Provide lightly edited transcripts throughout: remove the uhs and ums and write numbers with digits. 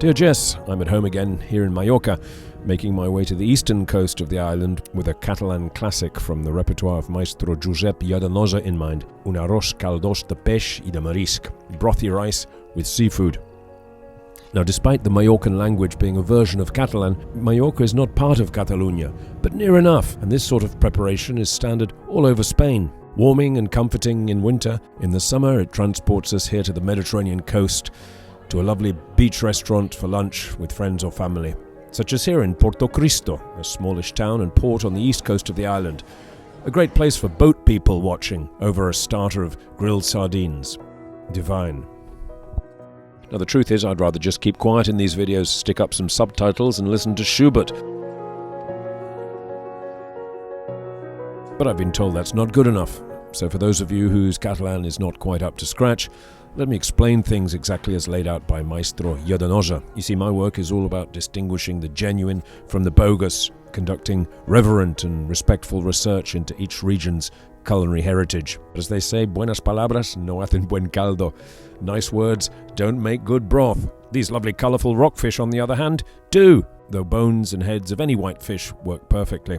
Dear Jess, I'm at home again here in Mallorca, making my way to the eastern coast of the island with a Catalan classic from the repertoire of Maestro Josep Lladenosa in mind, un Arroz Caldoso de Peix y de Marisco, brothy rice with seafood. Now, despite the Mallorcan language being a version of Catalan, Mallorca is not part of Calaluña, but near enough, and this sort of preparation is standard all over Spain. Warming and comforting in winter, in the summer it transports us here to the Mediterranean coast, to a lovely beach restaurant for lunch with friends or family, such as here in Porto Cristo, a smallish town and port on the east coast of the island. A great place for boat people watching over a starter of grilled sardines. Divine. Now the truth is I'd rather just keep quiet in these videos, stick up some subtitles and listen to Schubert. But I've been told that's not good enough. So for those of you whose Catalan is not quite up to scratch, let me explain things exactly as laid out by Maestro Lladenosa. You see, my work is all about distinguishing the genuine from the bogus, conducting reverent and respectful research into each region's culinary heritage. As they say, buenas palabras no hacen buen caldo. Nice words don't make good broth. These lovely colourful rockfish, on the other hand, do, though bones and heads of any white fish work perfectly.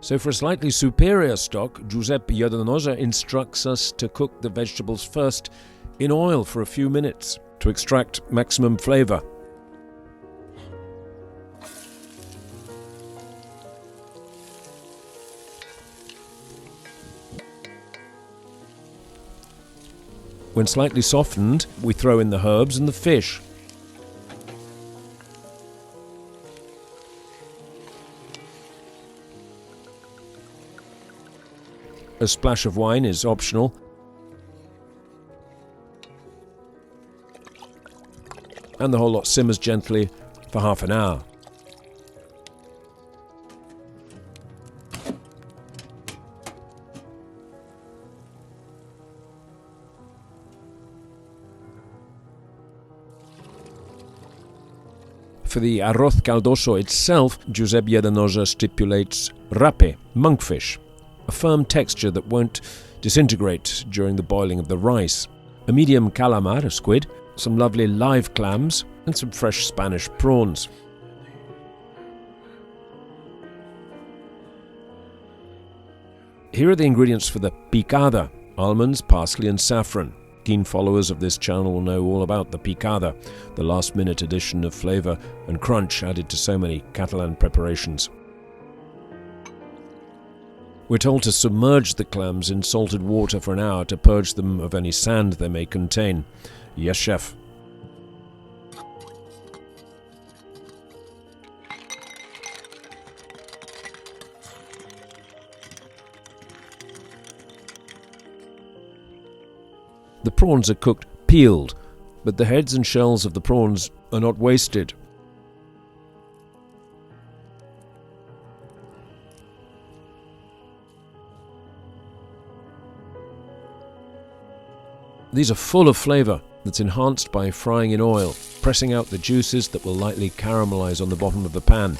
So for a slightly superior stock, Giuseppe Lladenosa instructs us to cook the vegetables first in oil for a few minutes to extract maximum flavour. When slightly softened, we throw in the herbs and the fish. A splash of wine is optional. And the whole lot simmers gently for half an hour. For the Arroz Caldoso itself, Giuseppe Lladenosa stipulates rape, monkfish, a firm texture that won't disintegrate during the boiling of the rice, a medium calamar, a squid, some lovely live clams, and some fresh Spanish prawns. Here are the ingredients for the picada: almonds, parsley and saffron. Keen followers of this channel will know all about the picada, the last-minute addition of flavour and crunch added to so many Catalan preparations. We're told to submerge the clams in salted water for an hour to purge them of any sand they may contain. Yes, chef. The prawns are cooked peeled, but the heads and shells of the prawns are not wasted. These are full of flavour that's enhanced by frying in oil, pressing out the juices that will lightly caramelise on the bottom of the pan.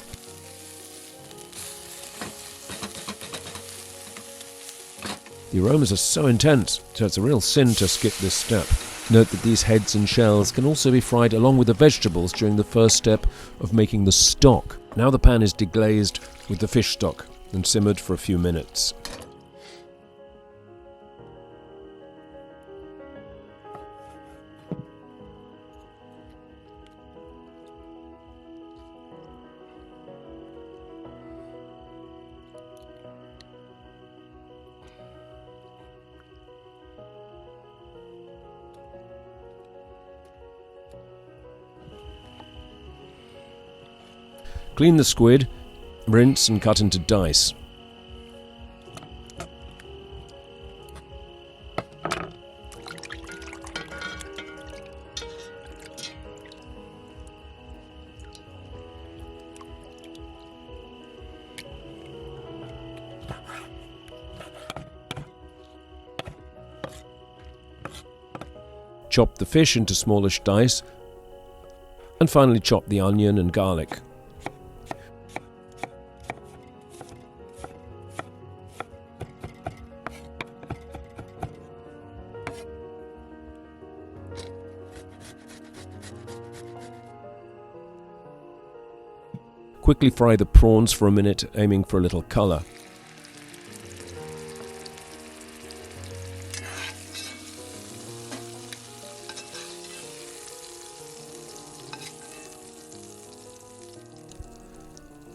The aromas are so intense, so it's a real sin to skip this step. Note that these heads and shells can also be fried along with the vegetables during the first step of making the stock. Now the pan is deglazed with the fish stock and simmered for a few minutes. Clean the squid, rinse and cut into dice. Chop the fish into smallish dice, and finally chop the onion and garlic. Quickly fry the prawns for a minute, aiming for a little colour.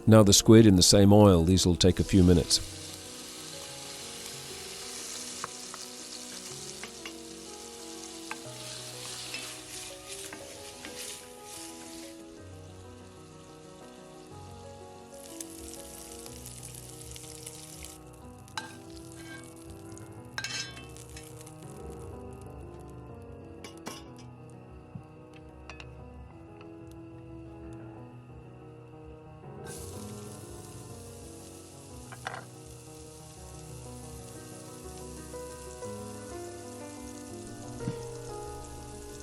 Now the squid in the same oil. These will take a few minutes.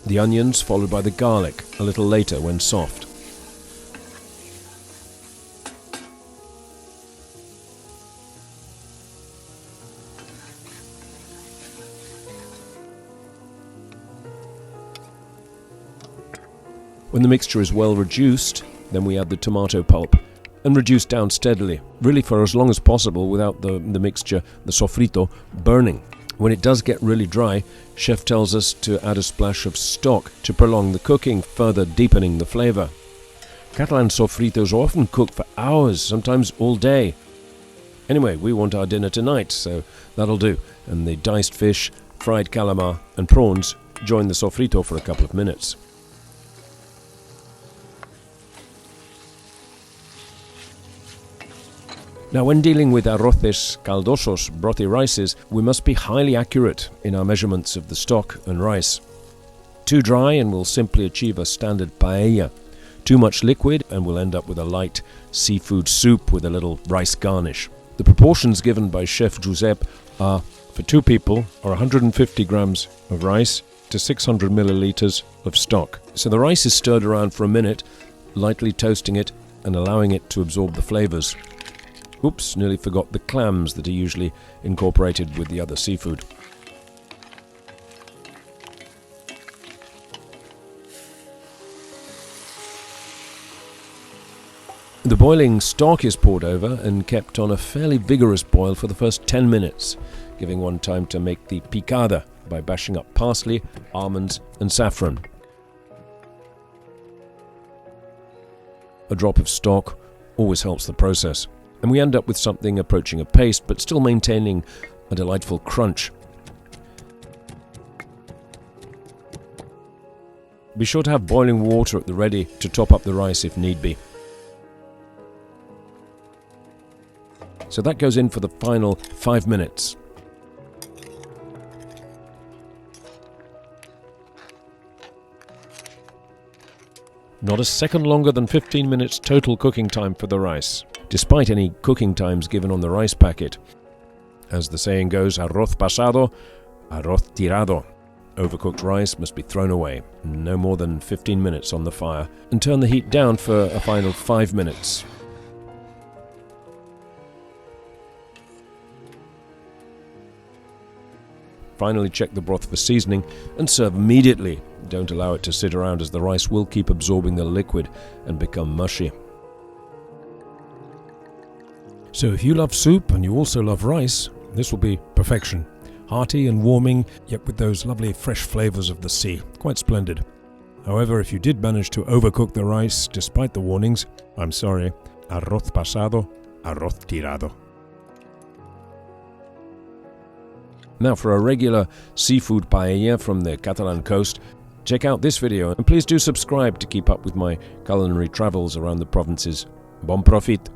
The onions followed by the garlic a little later when soft. When the mixture is well reduced, then we add the tomato pulp and reduce down steadily, really for as long as possible without the mixture, the sofrito, burning. When it does get really dry, chef tells us to add a splash of stock to prolong the cooking, further deepening the flavour. Catalan sofritos are often cooked for hours, sometimes all day. Anyway, we want our dinner tonight, so that'll do. And the diced fish, fried calamar and prawns join the sofrito for a couple of minutes. Now, when dealing with arroces caldosos, brothy rices, we must be highly accurate in our measurements of the stock and rice. Too dry and we'll simply achieve a standard paella. Too much liquid and we'll end up with a light seafood soup with a little rice garnish. The proportions given by Chef Giuseppe are, for 2 people, are 150 grams of rice to 600 milliliters of stock. So the rice is stirred around for a minute, lightly toasting it and allowing it to absorb the flavors. Oops, nearly forgot the clams that are usually incorporated with the other seafood. The boiling stock is poured over and kept on a fairly vigorous boil for the first 10 minutes, giving one time to make the picada by bashing up parsley, almonds and saffron. A drop of stock always helps the process. And we end up with something approaching a paste, but still maintaining a delightful crunch. Be sure to have boiling water at the ready to top up the rice if need be. So that goes in for the final 5 minutes. Not a second longer than 15 minutes total cooking time for the rice, despite any cooking times given on the rice packet. As the saying goes, arroz pasado, arroz tirado. Overcooked rice must be thrown away, no more than 15 minutes on the fire, and turn the heat down for a final 5 minutes. Finally check the broth for seasoning and serve immediately. Don't allow it to sit around, as the rice will keep absorbing the liquid and become mushy. So if you love soup and you also love rice, this will be perfection. Hearty and warming, yet with those lovely fresh flavours of the sea. Quite splendid. However, if you did manage to overcook the rice despite the warnings, I'm sorry. Arroz pasado, arroz tirado. Now for a regular seafood paella from the Catalan coast, check out this video and please do subscribe to keep up with my culinary travels around the provinces. Bon profit!